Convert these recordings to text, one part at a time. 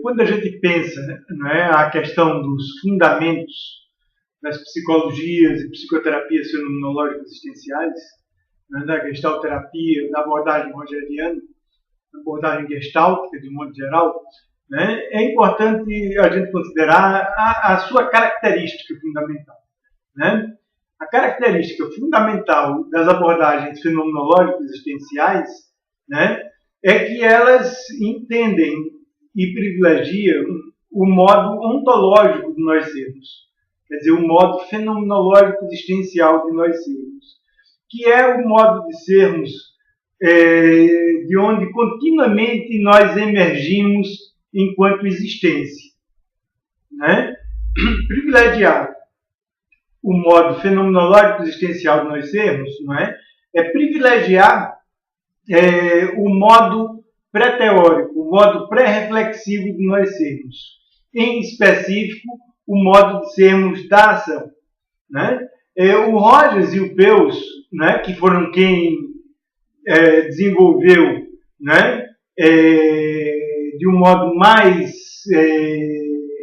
Quando a gente pensa, não é, a questão dos fundamentos das psicologias e psicoterapias fenomenológicas existenciais, né, da gestalterapia, da abordagem rogeriana, da abordagem gestáltica, de um modo geral, né, é importante a gente considerar a sua característica fundamental. Né? A característica fundamental das abordagens fenomenológicas existenciais, né, é que elas entendem e privilegiam o modo ontológico de nós sermos, quer dizer, o modo fenomenológico existencial de nós sermos, que é o modo de sermos de onde continuamente nós emergimos enquanto existência. Né? Privilegiar o modo fenomenológico existencial de nós sermos, não é? É privilegiar o modo pré-teórico, o modo pré-reflexivo de nós sermos. Em específico, o modo de sermos da ação. Né? O Rogers e o Peirce, né, que foram quem desenvolveu, né, de um modo mais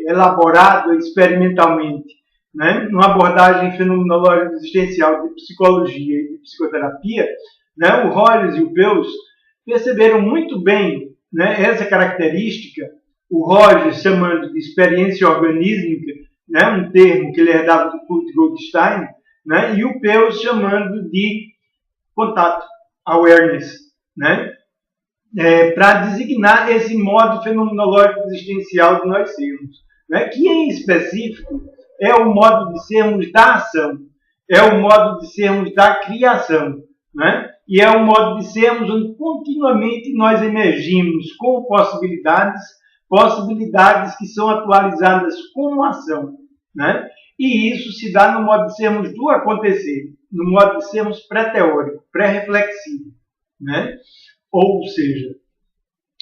elaborado experimentalmente, né, numa abordagem fenomenológica existencial de psicologia e de psicoterapia, né, o Rogers e o Peirce perceberam muito bem, né, essa característica, o Rogers chamando de experiência organísmica, né, um termo que ele herdava do Kurt Goldstein, né, e o Peirce chamando de contato, awareness, né, para designar esse modo fenomenológico existencial de nós sermos, né, que em específico é o modo de sermos da ação, é o modo de sermos da criação, né, e é o modo de sermos onde continuamente nós emergimos com possibilidades que são atualizadas com ação, né? E isso se dá no modo de sermos do acontecer, no modo de sermos pré-teórico, pré-reflexivo, né? Ou seja,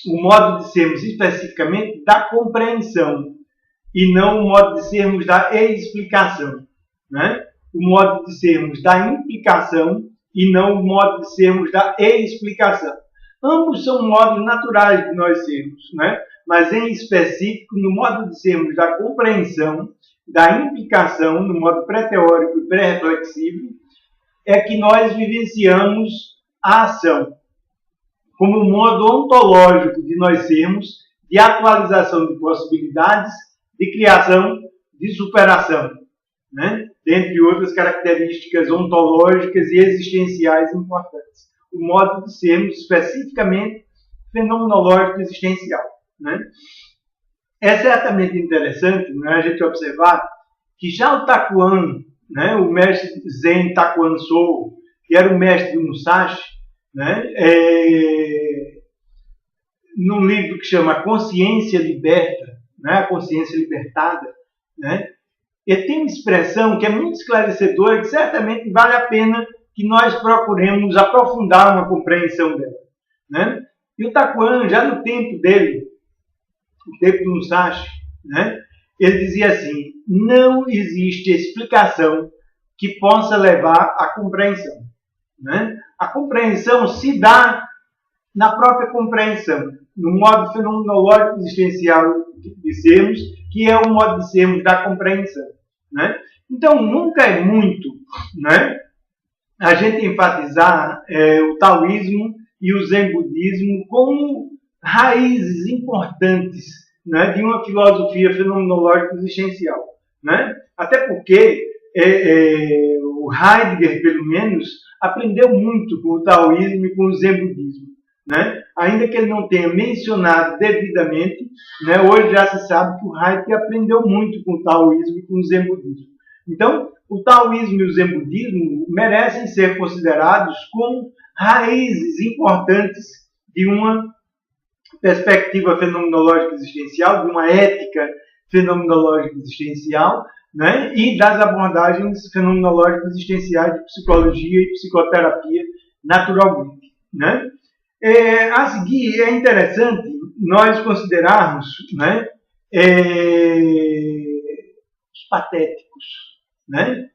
o modo de sermos especificamente da compreensão e não o modo de sermos da explicação, né? O modo de sermos da implicação e não o modo de sermos da explicação. Ambos são modos naturais de nós sermos, né? Mas em específico no modo de sermos da compreensão, da implicação, no modo pré-teórico e pré-reflexivo, é que nós vivenciamos a ação como um modo ontológico de nós sermos, de atualização de possibilidades, de criação, de superação, né? Dentre outras características ontológicas e existenciais importantes. O modo de sermos especificamente fenomenológico existencial, né? É certamente interessante, né, a gente observar que já o Takuan, né, o mestre Zen Takuan Sou, que era o mestre do Musashi, né, num livro que chama Consciência Liberta, né, a Consciência Libertada, né, ele tem uma expressão que é muito esclarecedora, que certamente vale a pena que nós procuremos aprofundar uma compreensão dela. Né? E o Takuan, já no tempo dele, o tempo do Musashi, né, ele dizia assim: não existe explicação que possa levar à compreensão. Né? A compreensão se dá na própria compreensão, no modo fenomenológico existencial de sermos, que é o modo de sermos da compreensão. Né? Então, nunca é muito, né, a gente enfatizar o taoísmo e o zen budismo como raízes importantes, né, de uma filosofia fenomenológica existencial. Né? Até porque o Heidegger, pelo menos, aprendeu muito com o taoísmo e com o zen budismo. Né? Ainda que ele não tenha mencionado devidamente, né, hoje já se sabe que o Heidegger aprendeu muito com o taoísmo e com o zen budismo. Então, o taoísmo e o zen budismo merecem ser considerados como raízes importantes de uma perspectiva fenomenológica existencial, de uma ética fenomenológica existencial, né, e das abordagens fenomenológicas existenciais de psicologia e psicoterapia naturalmente. Né? A seguir, é interessante nós considerarmos, né, os patéticos, né,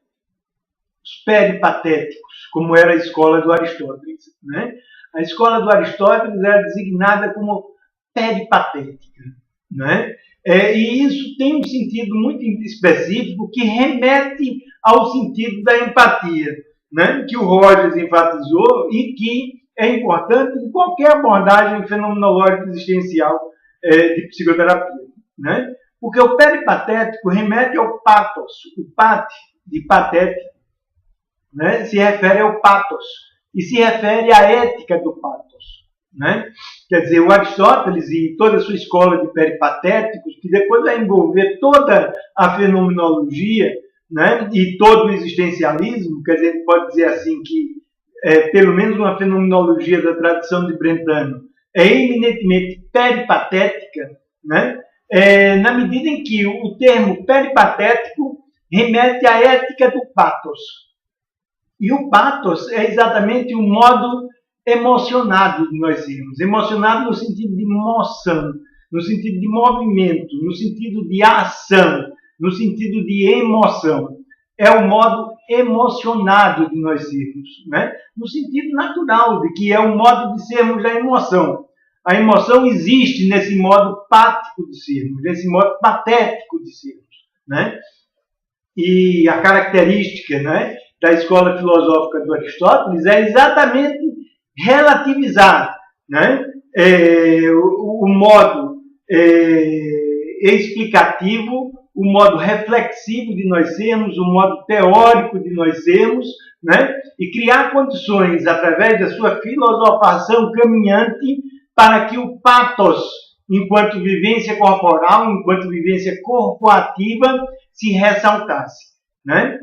os peripatéticos, como era a escola do Aristóteles. Né? A escola do Aristóteles era designada como peripatética. né? E isso tem um sentido muito específico que remete ao sentido da empatia, né? Que o Rogers enfatizou e que é importante em qualquer abordagem fenomenológica existencial de psicoterapia, né? Porque o peripatético remete ao pathos, o pate de patético, né? Se refere ao pathos e se refere à ética do pathos, né? Quer dizer, o Aristóteles e toda a sua escola de peripatéticos, que depois vai envolver toda a fenomenologia, né? E todo o existencialismo, quer dizer, pode dizer assim que pelo menos uma fenomenologia da tradição de Brentano é eminentemente peripatética, né? Na medida em que o termo peripatético remete à ética do pathos. E o pathos é exatamente o modo emocionado de nós sermos. Emocionado no sentido de moção, no sentido de movimento, no sentido de ação, no sentido de emoção. É o modo emocionado de nós sermos, né? No sentido natural, de que é o modo de sermos a emoção. A emoção existe nesse modo pático de sermos, nesse modo patético de sermos, né? E a característica, né, da escola filosófica do Aristóteles é exatamente relativizar, né, o modo explicativo, o modo reflexivo de nós sermos, o modo teórico de nós sermos, né, e criar condições, através da sua filosofação caminhante, para que o pathos, enquanto vivência corporal, enquanto vivência corpoativa, se ressaltasse, né?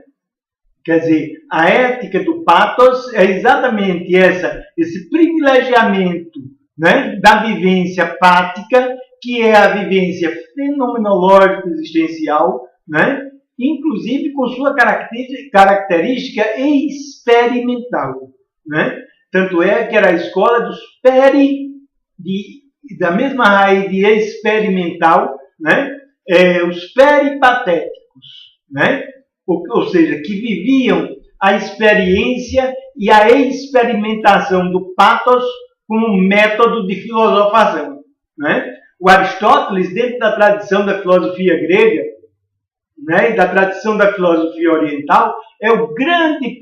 Quer dizer, a ética do pathos é exatamente esse privilegiamento, né, da vivência pática, que é a vivência fenomenológico-existencial, né, inclusive com sua característica experimental, né? Tanto é que era a escola dos da mesma raiz de experimental, né? Os peripatéticos, né? Ou seja, que viviam a experiência e a experimentação do pathos como método de filosofação, né? O Aristóteles, dentro da tradição da filosofia grega, né, e da tradição da filosofia oriental, é o grande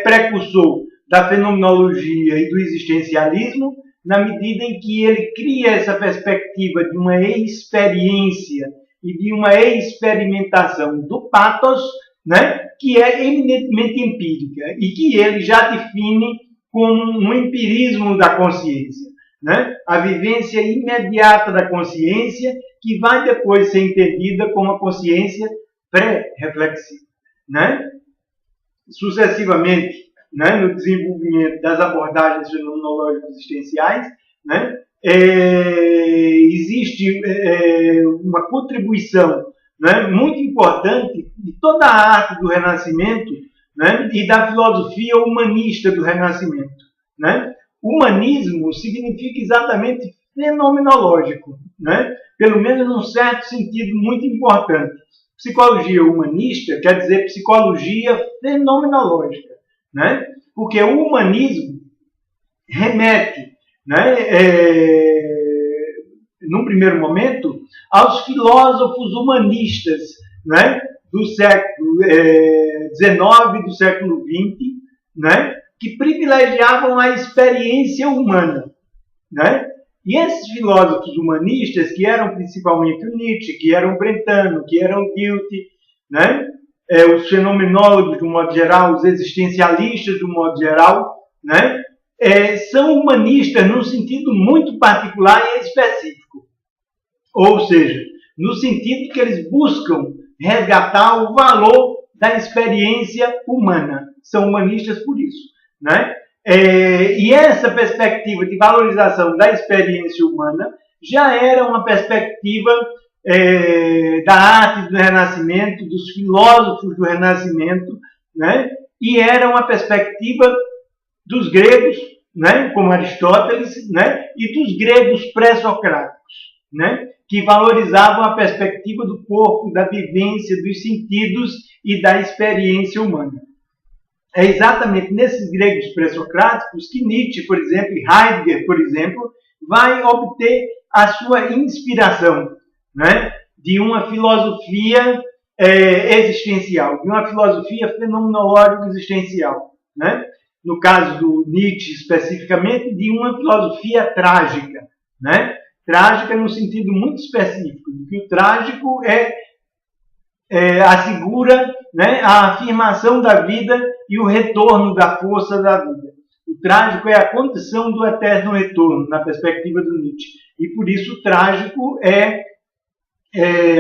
precursor da fenomenologia e do existencialismo, na medida em que ele cria essa perspectiva de uma experiência e de uma experimentação do pathos, né, que é eminentemente empírica e que ele já define como um empirismo da consciência, né? A vivência imediata da consciência, que vai depois ser entendida como a consciência pré-reflexiva, né? Sucessivamente, né, no desenvolvimento das abordagens fenomenológicas existenciais, né, existe uma contribuição, né, muito importante de toda a arte do Renascimento, né, e da filosofia humanista do Renascimento, né? Humanismo significa exatamente fenomenológico, né? Pelo menos num certo sentido muito importante. Psicologia humanista quer dizer psicologia fenomenológica, né? Porque o humanismo remete, né, num primeiro momento, aos filósofos humanistas, né, do século XIX e do século XX, né, que privilegiavam a experiência humana, né? E esses filósofos humanistas, que eram principalmente o Nietzsche, que eram o Brentano, que eram o Dilthey, né, os fenomenólogos, de um modo geral, os existencialistas, de um modo geral, né, são humanistas num sentido muito particular e específico. Ou seja, no sentido que eles buscam resgatar o valor da experiência humana. São humanistas por isso, né? E essa perspectiva de valorização da experiência humana já era uma perspectiva da arte do Renascimento, dos filósofos do Renascimento, né? E era uma perspectiva dos gregos, né? Como Aristóteles, né? E dos gregos pré-socráticos, né? Que valorizavam a perspectiva do corpo, da vivência, dos sentidos e da experiência humana. É exatamente nesses gregos pré-socráticos que Nietzsche, por exemplo, e Heidegger, por exemplo, vai obter a sua inspiração, né, de uma filosofia existencial, de uma filosofia fenomenológico-existencial, né? No caso do Nietzsche, especificamente, de uma filosofia trágica, né? Trágica no sentido muito específico, de que o trágico assegura, né, a afirmação da vida e o retorno da força da vida. O trágico é a condição do eterno retorno, na perspectiva do Nietzsche. E por isso o trágico é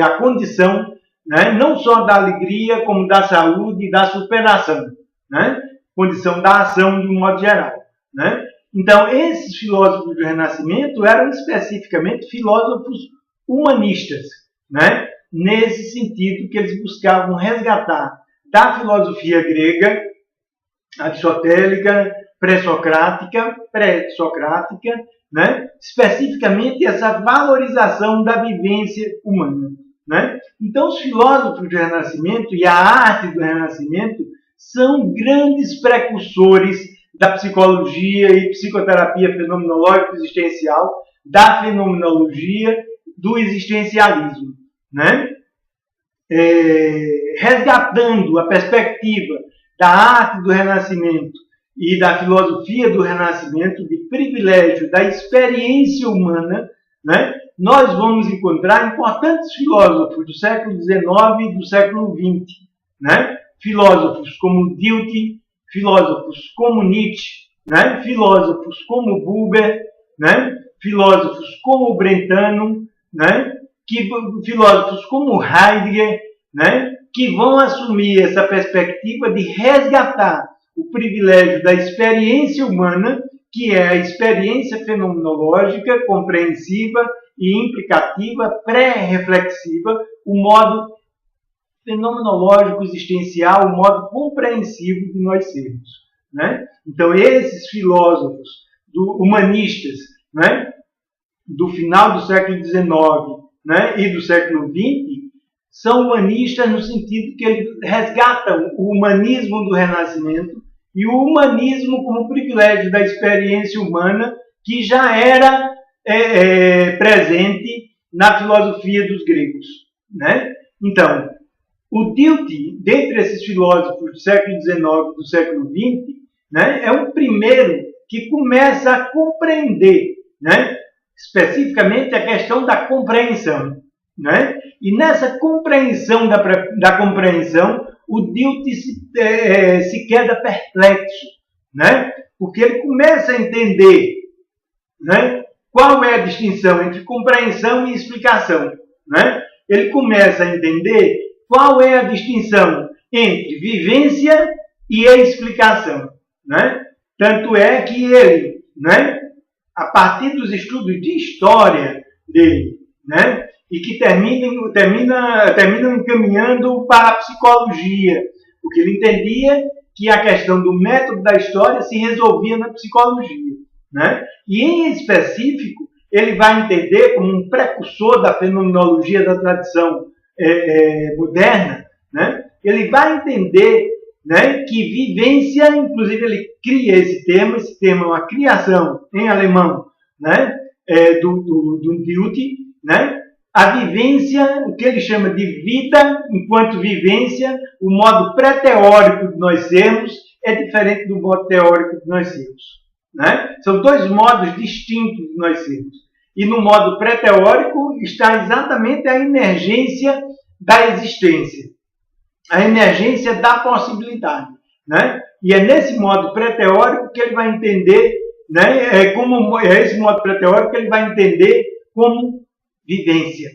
a condição, né, não só da alegria, como da saúde e da superação, né? Condição da ação de um modo geral, né? Então, esses filósofos do Renascimento eram especificamente filósofos humanistas, né? Nesse sentido que eles buscavam resgatar da filosofia grega, aristotélica, pré-socrática, né? Especificamente essa valorização da vivência humana, né? Então, os filósofos do Renascimento e a arte do Renascimento são grandes precursores da psicologia e psicoterapia fenomenológica existencial, da fenomenologia, do existencialismo, né? Resgatando a perspectiva da arte do Renascimento e da filosofia do Renascimento, de privilégio da experiência humana, né? Nós vamos encontrar importantes filósofos do século XIX e do século XX, né? Filósofos como Dilthey, filósofos como Nietzsche, né? Filósofos como Buber, né? Filósofos como Brentano, né? Filósofos como Heidegger, né? Que vão assumir essa perspectiva de resgatar o privilégio da experiência humana, que é a experiência fenomenológica, compreensiva e implicativa, pré-reflexiva, o modo fenomenológico existencial, o modo compreensivo de nós sermos, né? Então, esses filósofos humanistas, né, do final do século XIX, né, e do século XX, são humanistas no sentido que eles resgatam o humanismo do Renascimento e o humanismo como privilégio da experiência humana que já era presente na filosofia dos gregos, né? Então, o Dilthey, dentre esses filósofos do século XIX e do século XX, né, é o primeiro que começa a compreender, né, especificamente a questão da compreensão, né? E nessa compreensão da compreensão, o Dilthey se queda perplexo, né? Porque ele começa a entender, né, qual é a distinção entre compreensão e explicação, né? Ele começa a entender qual é a distinção entre vivência e explicação, né? Tanto é que ele, né, a partir dos estudos de história dele, né, e que terminam encaminhando para a psicologia, porque ele entendia que a questão do método da história se resolvia na psicologia, né? E, em específico, ele vai entender como um precursor da fenomenologia da tradição moderna, né? Ele vai entender, né, que vivência, inclusive ele cria esse termo é uma criação em alemão, né, do Dilthey, né? A vivência, o que ele chama de vida enquanto vivência, o modo pré-teórico de nós sermos é diferente do modo teórico de nós sermos, né? São dois modos distintos de nós sermos. E no modo pré-teórico está exatamente a emergência da existência, a emergência da possibilidade, né? E é nesse modo pré-teórico que ele vai entender, né? É esse modo pré-teórico que ele vai entender como vivência.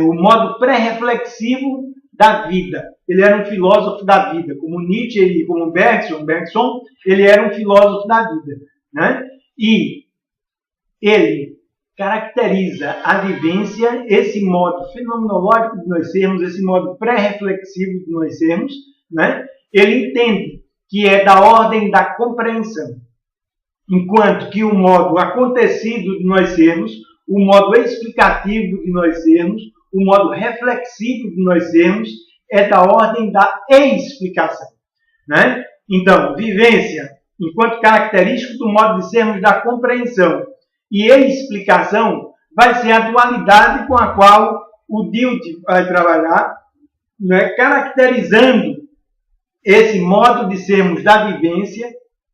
O modo pré-reflexivo da vida. Ele era um filósofo da vida, como Nietzsche e como Bergson, ele era um filósofo da vida, né? E ele caracteriza a vivência, esse modo fenomenológico de nós sermos, esse modo pré-reflexivo de nós sermos, né? Ele entende que é da ordem da compreensão, enquanto que o modo acontecido de nós sermos, o modo explicativo de nós sermos, o modo reflexivo de nós sermos, é da ordem da explicação, né? Então, vivência, enquanto característico do modo de sermos da compreensão, e explicação vai ser a dualidade com a qual o Dilthey vai trabalhar, né, caracterizando esse modo de sermos da vivência,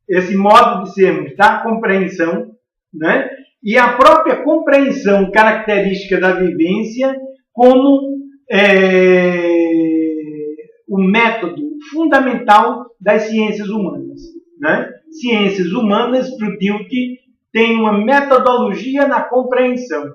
esse modo de sermos da compreensão, né, e a própria compreensão característica da vivência como o método fundamental das ciências humanas. Né? Ciências humanas, para o Dilthey, tem uma metodologia na compreensão,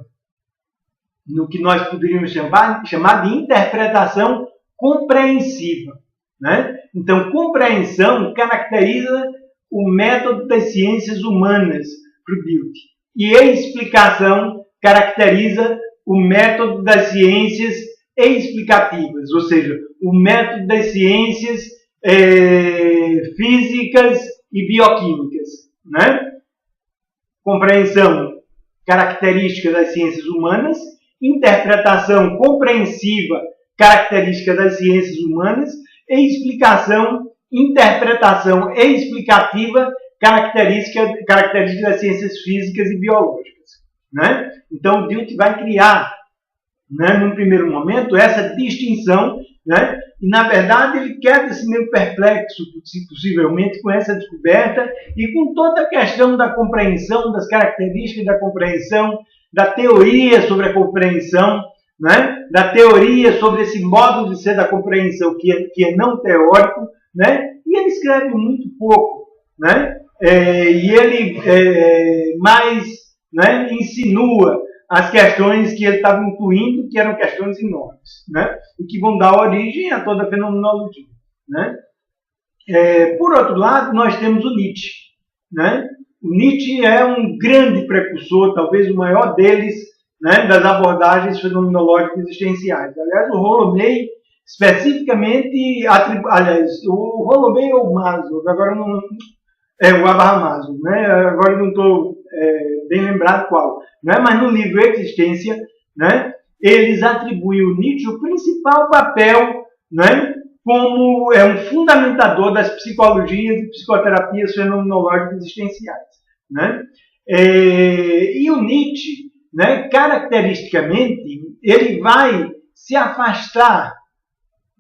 no que nós poderíamos chamar de interpretação compreensiva. Né? Então, compreensão caracteriza o método das ciências humanas para o Dilthey. E a explicação caracteriza o método das ciências explicativas, ou seja, o método das ciências físicas e bioquímicas. Né? Compreensão característica das ciências humanas, interpretação compreensiva característica das ciências humanas e explicação, interpretação explicativa característica das ciências físicas e biológicas. Né? Então, o Dilthey vai criar, né, num primeiro momento, essa distinção, né? E, na verdade, ele queda-se meio perplexo, possivelmente, com essa descoberta e com toda a questão da compreensão, das características da compreensão, da teoria sobre a compreensão, né? Da teoria sobre esse modo de ser da compreensão que é não teórico, né? E ele escreve muito pouco, né? E ele mais, né, insinua as questões que ele estava incluindo, que eram questões enormes, né? E que vão dar origem a toda a fenomenologia. Né? Por outro lado, nós temos o Nietzsche. Né? O Nietzsche é um grande precursor, talvez o maior deles, né, das abordagens fenomenológicas existenciais. Aliás, o Rolomei, especificamente, o Rolomei ou o Maslow, agora não... o Abraham Maslow, né? Agora não estou bem lembrado qual. Né? Mas no livro Existência, né, eles atribuem ao Nietzsche o principal papel, né, como um fundamentador das psicologias e psicoterapias fenomenológicas existenciais. Né? E o Nietzsche, né, caracteristicamente, ele vai se afastar,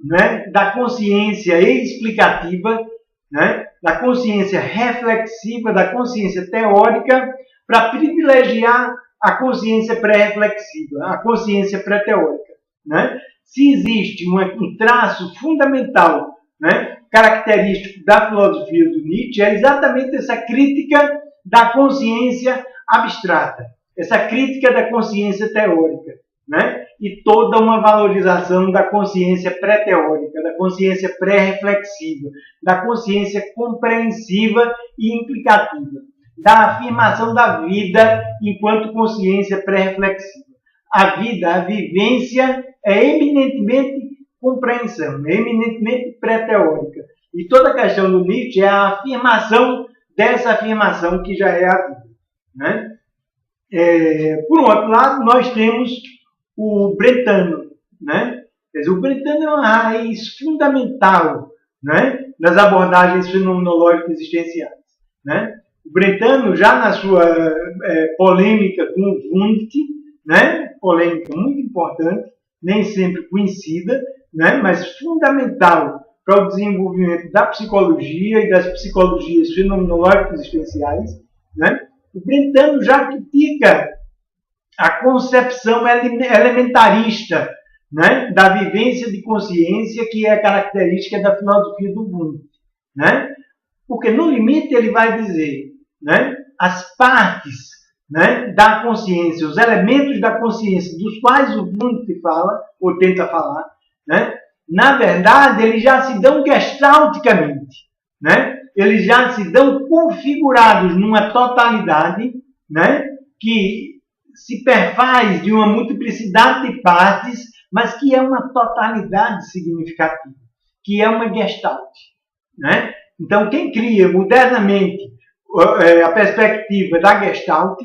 né, da consciência explicativa, né, da consciência reflexiva, da consciência teórica, para privilegiar a consciência pré-reflexiva, a consciência pré-teórica. Né? Se existe um traço fundamental, né, característico da filosofia do Nietzsche, é exatamente essa crítica da consciência abstrata, essa crítica da consciência teórica, né? E toda uma valorização da consciência pré-teórica, da consciência pré-reflexiva, da consciência compreensiva e implicativa, da afirmação da vida enquanto consciência pré-reflexiva. A vida, a vivência é eminentemente compreensão, é eminentemente pré-teórica. E toda a questão do Nietzsche é a afirmação dessa afirmação que já é a vida. Né? Por um outro lado, nós temos o Brentano. Né? Quer dizer, o Brentano é uma raiz fundamental, né, das abordagens fenomenológicas existenciais. Né? O Brentano, já na sua polêmica com o Wundt, né, polêmica muito importante, nem sempre conhecida, né, mas fundamental para o desenvolvimento da psicologia e das psicologias fenomenológicas existenciais, né, o Brentano já critica a concepção elementarista, né, da vivência de consciência, que é característica da filosofia do Wundt. Né? Porque, no limite, ele vai dizer, né, as partes, né, da consciência, os elementos da consciência dos quais o Wundt fala, ou tenta falar, né, na verdade, eles já se dão gestalticamente. Né? Eles já se dão configurados numa totalidade, né, que se perfaz de uma multiplicidade de partes, mas que é uma totalidade significativa, que é uma gestalt. Né? Então, quem cria modernamente a perspectiva da gestalt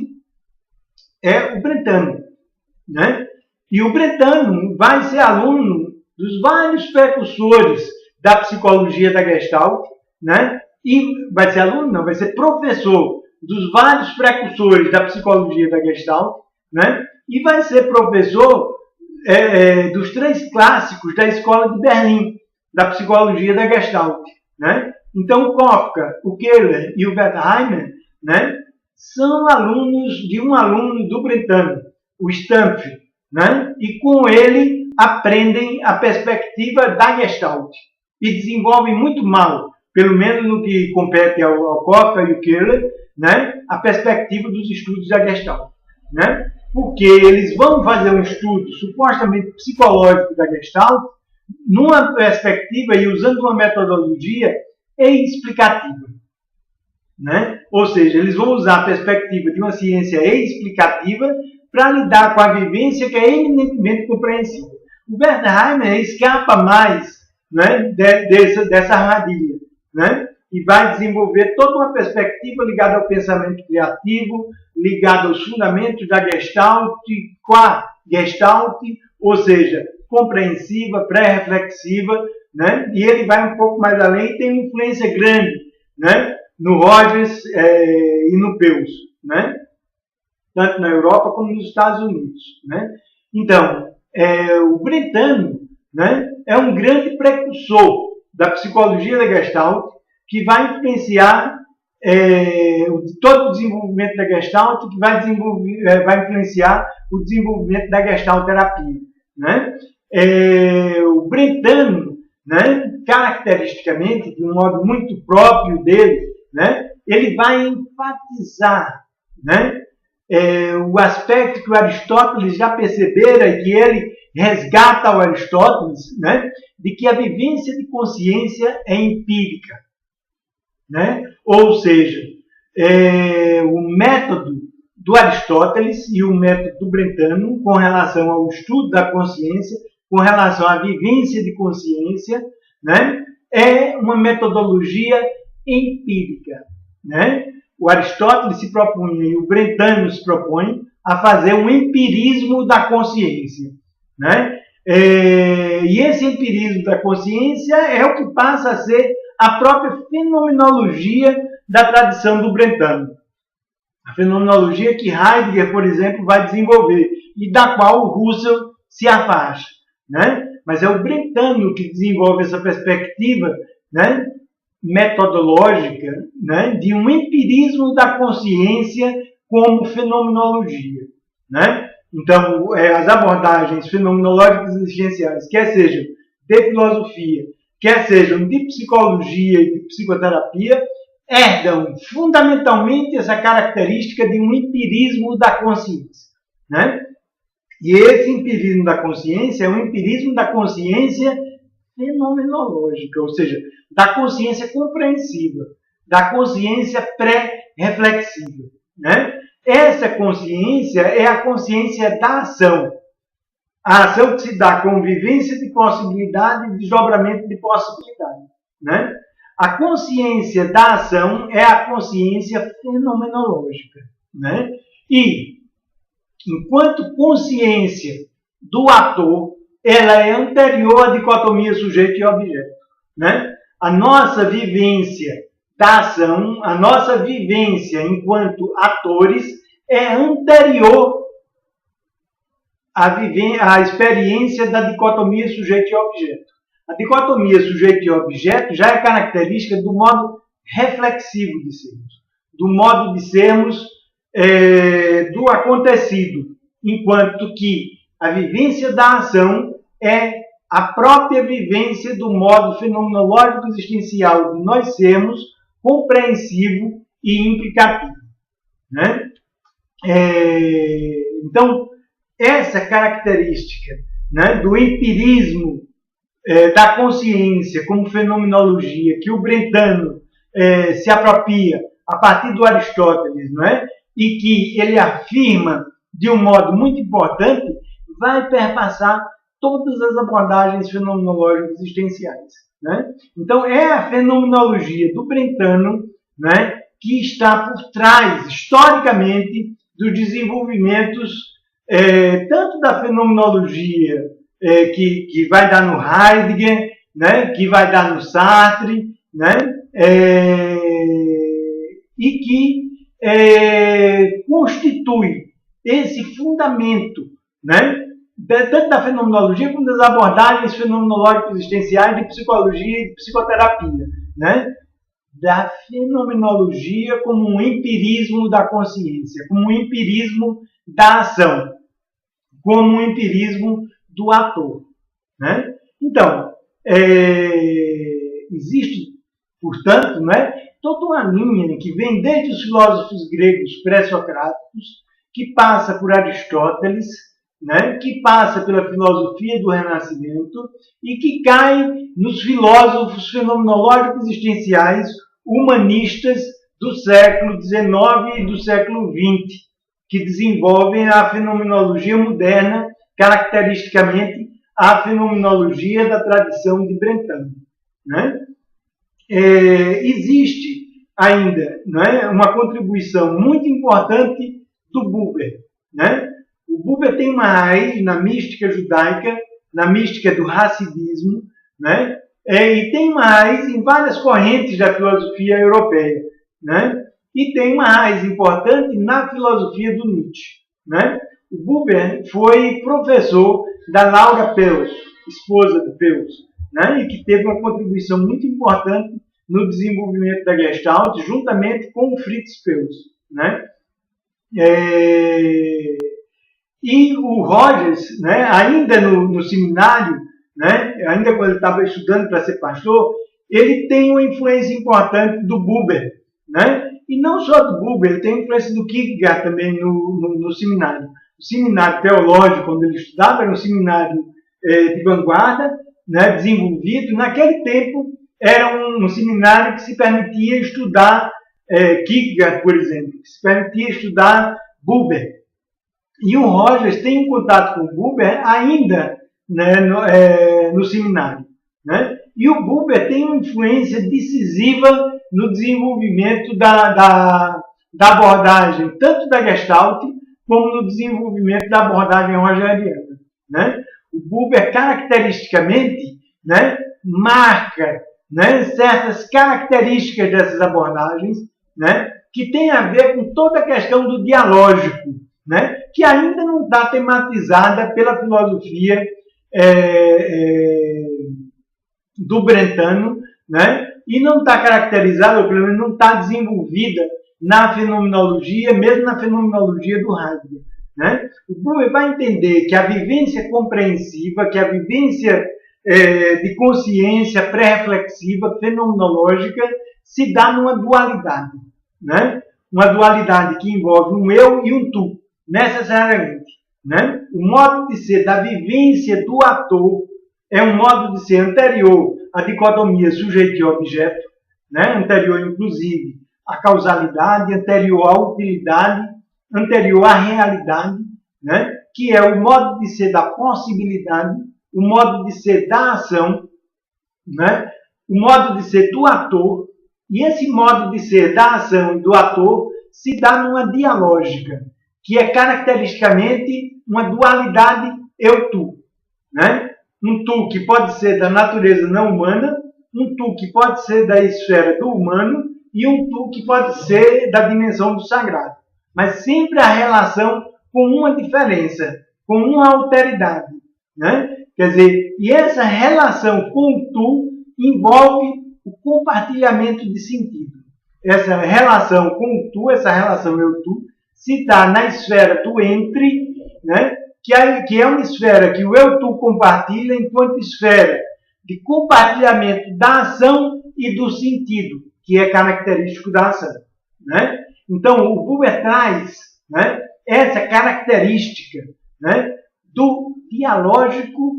é o Brentano. Né? E o Brentano vai ser aluno dos vários precursores da psicologia da gestalt, né? E vai ser aluno, não, vai ser professor dos vários precursores da psicologia da Gestalt, né? E vai ser professor dos 3 clássicos da Escola de Berlim, da psicologia da Gestalt, né? Então, o Kafka, o Keller e o Wertheimer, né, são alunos de um aluno do Brentano, o Stampf, né? E com ele aprendem a perspectiva da Gestalt e desenvolvem muito mal, pelo menos no que compete ao Kafka e ao Keller, né, a perspectiva dos estudos da Gestalt, né? Porque eles vão fazer um estudo supostamente psicológico da Gestalt numa perspectiva e usando uma metodologia explicativa, né? Ou seja, eles vão usar a perspectiva de uma ciência explicativa para lidar com a vivência que é eminentemente compreensível. O Wertheimer escapa mais, né, dessa armadilha, né? E vai desenvolver toda uma perspectiva ligada ao pensamento criativo, ligada aos fundamentos da Gestalt, qua Gestalt, ou seja, compreensiva, pré-reflexiva, né? E ele vai um pouco mais além e tem uma influência grande, né, no Rogers e no Peirce, né? Tanto na Europa como nos Estados Unidos, né? Então, o Brentano, né, é um grande precursor da psicologia da Gestalt, que vai influenciar todo o desenvolvimento da Gestalt, que vai influenciar o desenvolvimento da Gestalt terapia, né? O Brentano, né, caracteristicamente, de um modo muito próprio dele, né, ele vai enfatizar, né, o aspecto que o Aristóteles já percebera e que ele resgata ao Aristóteles, né, de que a vivência de consciência é empírica, né? Ou seja, o método do Aristóteles e o método do Brentano com relação ao estudo da consciência, com relação à vivência de consciência, né, é uma metodologia empírica, né? O Aristóteles se propunha e o Brentano se propõe a fazer um empirismo da consciência, né? E esse empirismo da consciência é o que passa a ser a própria fenomenologia da tradição do Brentano. A fenomenologia que Heidegger, por exemplo, vai desenvolver e da qual o Russell se afasta, né? Mas é o Brentano que desenvolve essa perspectiva, né, metodológica, né, de um empirismo da consciência como fenomenologia, né? Então, as abordagens fenomenológicas existenciais, quer sejam de filosofia, quer sejam de psicologia e de psicoterapia, herdam fundamentalmente essa característica de um empirismo da consciência, né? E esse empirismo da consciência é um empirismo da consciência fenomenológica, ou seja, da consciência compreensiva, da consciência pré-reflexiva, né? Essa consciência é a consciência da ação. A ação que se dá com vivência de possibilidade e desdobramento de possibilidade, né? A consciência da ação é a consciência fenomenológica, né? E, enquanto consciência do ator, ela é anterior à dicotomia sujeito e objeto, né? A nossa vivência da ação, a nossa vivência enquanto atores é anterior à experiência da dicotomia sujeito e objeto. A dicotomia sujeito e objeto já é característica do modo reflexivo de sermos, do modo de sermos do acontecido, enquanto que a vivência da ação é a própria vivência do modo fenomenológico existencial de nós sermos compreensivo e implicativo, né? Então, essa característica, né, do empirismo da consciência como fenomenologia que o Brentano se apropria a partir do Aristóteles, não é? E que ele afirma de um modo muito importante, vai perpassar todas as abordagens fenomenológicas existenciais, né? Então, é a fenomenologia do Brentano, né, que está por trás, historicamente, dos desenvolvimentos tanto da fenomenologia que vai dar no Heidegger, né, que vai dar no Sartre, né, e que constitui esse fundamento, né? Tanto da fenomenologia como das abordagens fenomenológico-existenciais de psicologia e de psicoterapia, né? Da fenomenologia como um empirismo da consciência, como um empirismo da ação, como um empirismo do ator, né? Então, existe, portanto, né, toda uma linha que vem desde os filósofos gregos pré-socráticos, que passa por Aristóteles, né, que passa pela filosofia do Renascimento e que cai nos filósofos fenomenológicos existenciais humanistas do século XIX e do século XX, que desenvolvem a fenomenologia moderna, caracteristicamente a fenomenologia da tradição de Brentano, né? Existe ainda, né, uma contribuição muito importante do Buber, né? O Buber tem uma raiz na mística judaica, na mística do hassidismo, né? E tem uma raiz em várias correntes da filosofia europeia, né? E tem uma raiz importante na filosofia do Nietzsche, né? O Buber foi professor da Laura Pels, esposa do Pels, né? E que teve uma contribuição muito importante no desenvolvimento da Gestalt, juntamente com o Fritz Pels, né? E o Rogers, né, ainda no seminário, né, ainda quando ele estava estudando para ser pastor, ele tem uma influência importante do Buber, né? E não só do Buber, ele tem influência do Kierkegaard também no seminário. O seminário teológico, quando ele estudava, era um seminário de vanguarda, né, desenvolvido. Naquele tempo, era um seminário que se permitia estudar Kierkegaard, por exemplo, que se permitia estudar Buber. E o Rogers tem um contato com o Buber ainda, né, no seminário, né? E o Buber tem uma influência decisiva no desenvolvimento da abordagem, tanto da Gestalt, como no desenvolvimento da abordagem rogeriana, né? O Buber, caracteristicamente, né, marca, né, certas características dessas abordagens, né, que tem a ver com toda a questão do dialógico, né, que ainda não está tematizada pela filosofia do Brentano, né, e não está caracterizada, ou pelo menos não está desenvolvida na fenomenologia, mesmo na fenomenologia do Heidegger, né? O Buber vai entender que a vivência compreensiva, que a vivência de consciência pré-reflexiva, fenomenológica, se dá numa dualidade, né? Uma dualidade que envolve um eu e um tu, necessariamente, né? O modo de ser da vivência do ator é um modo de ser anterior à dicotomia sujeito e objeto, né? Anterior, inclusive, à causalidade, anterior à utilidade, anterior à realidade, né? Que é o modo de ser da possibilidade, o modo de ser da ação, né? O modo de ser do ator, e esse modo de ser da ação e do ator se dá numa dialógica, que é caracteristicamente uma dualidade eu-tu, né? Um tu que pode ser da natureza não humana, um tu que pode ser da esfera do humano e um tu que pode ser da dimensão do sagrado. Mas sempre a relação com uma diferença, com uma alteridade, né? Quer dizer, e essa relação com o tu envolve o compartilhamento de sentido. Essa relação com o tu, essa relação eu-tu, se dá na esfera do entre, né? Que é uma esfera que o eu-tu compartilha enquanto esfera de compartilhamento da ação e do sentido, que é característico da ação, né? Então, o Buber traz, né, essa característica, né, do dialógico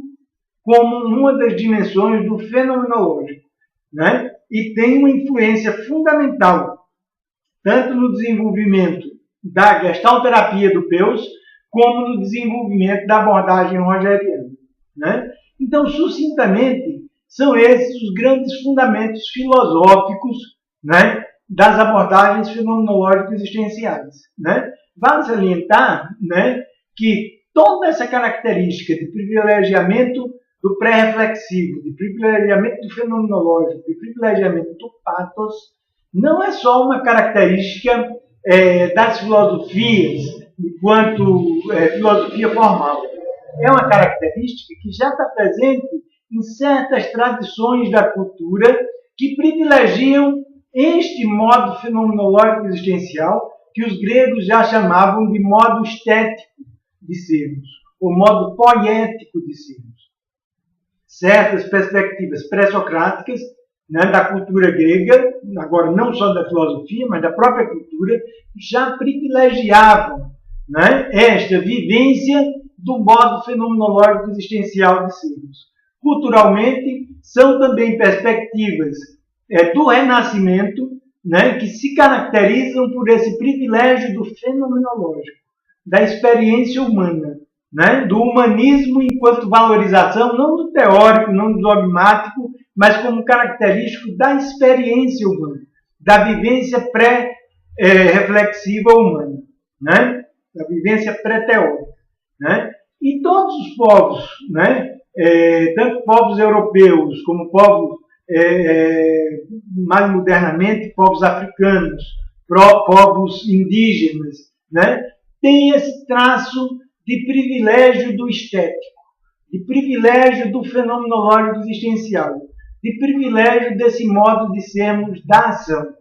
como uma das dimensões do fenomenológico, né? E tem uma influência fundamental, tanto no desenvolvimento da gestalterapia do Peus, como no desenvolvimento da abordagem rogeriana, né? Então, sucintamente, são esses os grandes fundamentos filosóficos, né, das abordagens fenomenológicas existenciais, né? Vale salientar, né, que toda essa característica de privilegiamento do pré-reflexivo, de privilegiamento do fenomenológico, de privilegiamento do pathos, não é só uma característica das filosofias enquanto filosofia formal. É uma característica que já está presente em certas tradições da cultura que privilegiam este modo fenomenológico existencial que os gregos já chamavam de modo estético de sermos, ou modo poético de sermos. Certas perspectivas pré-socráticas, né, da cultura grega, agora não só da filosofia, mas da própria cultura, já privilegiavam, né, esta vivência do modo fenomenológico existencial de sermos. Culturalmente, são também perspectivas do Renascimento, né, que se caracterizam por esse privilégio do fenomenológico, da experiência humana, né, do humanismo enquanto valorização, não do teórico, não do dogmático, mas como característico da experiência humana, da vivência pré-reflexiva humana, né, da vivência pré-teórica. Né? E todos os povos, né, tanto povos europeus como povos mais modernamente, povos africanos, povos indígenas, né, têm esse traço de privilégio do estético, de privilégio do fenomenológico existencial, de privilégio desse modo de sermos da ação.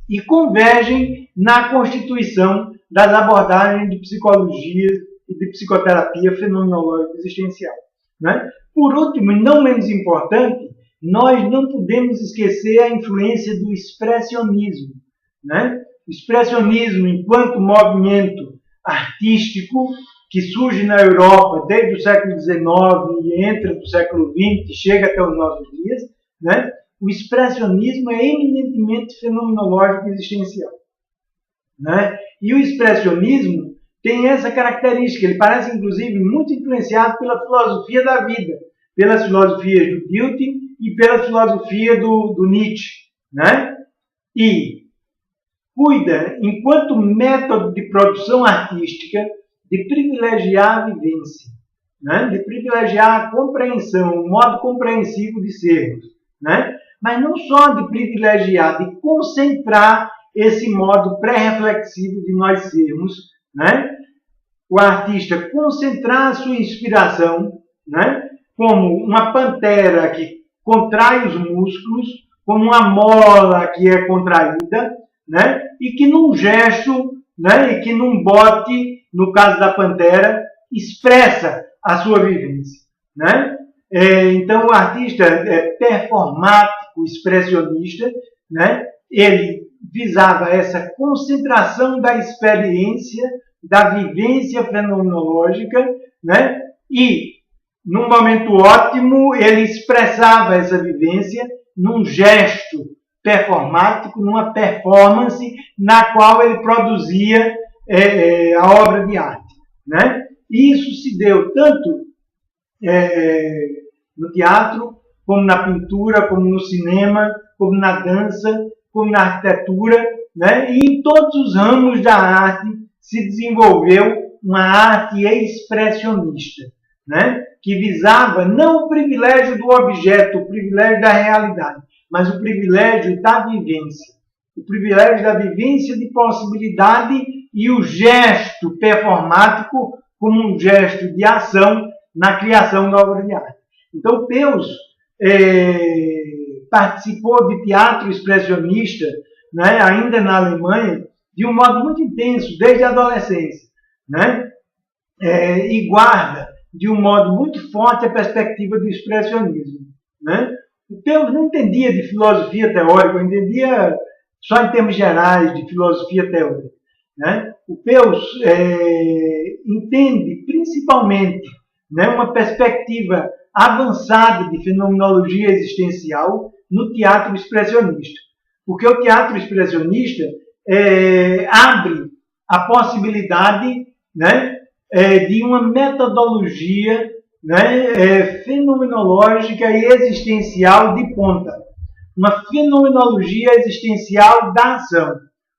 E convergem na constituição das abordagens de psicologia e de psicoterapia fenomenológica existencial. Né? Por último, e não menos importante, nós não podemos esquecer a influência do expressionismo. Né? O expressionismo, enquanto movimento artístico que surge na Europa desde o século XIX e entra no século XX e chega até os nossos dias, né? O expressionismo é eminentemente fenomenológico existencial. Né? E o expressionismo tem essa característica, ele parece inclusive muito influenciado pela filosofia da vida, pelas filosofias do Goethe e pela filosofia do Nietzsche. Né? E cuida, enquanto método de produção artística, de privilegiar a vivência, né? De privilegiar a compreensão, o modo compreensivo de sermos. Né? Mas não só de privilegiar, de concentrar esse modo pré-reflexivo de nós sermos, né? O artista concentrar a sua inspiração, né? Como uma pantera que contrai os músculos, como uma mola que é contraída, né? E que num gesto, né? E que num bote, no caso da pantera, expressa a sua vivência. Né? Então o artista é performático, expressionista, né? Ele visava essa concentração da experiência, da vivência fenomenológica, né? E, num momento ótimo, ele expressava essa vivência num gesto performático, numa performance na qual ele produzia a obra de arte. Né? E isso se deu tanto no teatro, como na pintura, como no cinema, como na dança, como na arquitetura, né? E em todos os ramos da arte se desenvolveu uma arte expressionista, né? Que visava não o privilégio do objeto, o privilégio da realidade, mas o privilégio da vivência. O privilégio da vivência de possibilidade e o gesto performático como um gesto de ação na criação da obra de arte. Então, Peus participou de teatro expressionista, né, ainda na Alemanha, de um modo muito intenso, desde a adolescência. Né? E guarda, de um modo muito forte, a perspectiva do expressionismo. Né? O Peus não entendia de filosofia teórica, entendia só em termos gerais de filosofia teórica. Né? O Peus entende principalmente, né, uma perspectiva avançada de fenomenologia existencial no teatro expressionista. Porque o teatro expressionista abre a possibilidade, né, de uma metodologia, né, fenomenológica e existencial de ponta. Uma fenomenologia existencial da ação.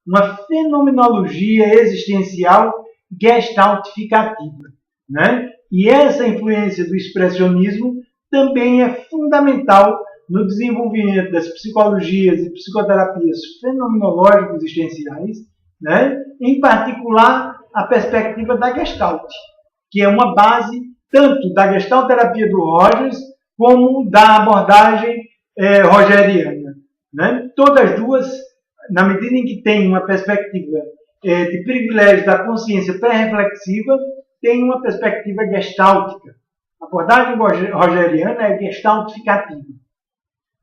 Uma fenomenologia existencial gestaltificativa. Né? E essa influência do expressionismo também é fundamental no desenvolvimento das psicologias e psicoterapias fenomenológicas existenciais, né? Em particular a perspectiva da Gestalt, que é uma base tanto da Gestalterapia do Rogers como da abordagem rogeriana. Né? Todas as duas, na medida em que tem uma perspectiva de privilégio da consciência pré-reflexiva, tem uma perspectiva gestáltica. A abordagem rogeriana é gestaltificativa.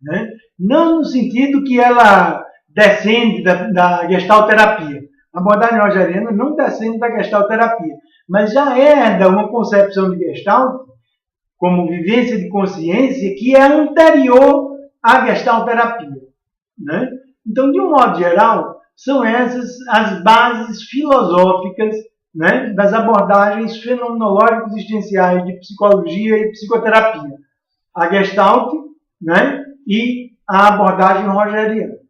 Né? Não no sentido que ela descende da gestalterapia. A abordagem rogeriana não descende da gestalterapia, mas já herda uma concepção de gestalt como vivência de consciência que é anterior à gestalterapia. Né? Então, de um modo geral, são essas as bases filosóficas, né, das abordagens fenomenológicas existenciais de psicologia e psicoterapia. A Gestalt, né, e a abordagem rogeriana.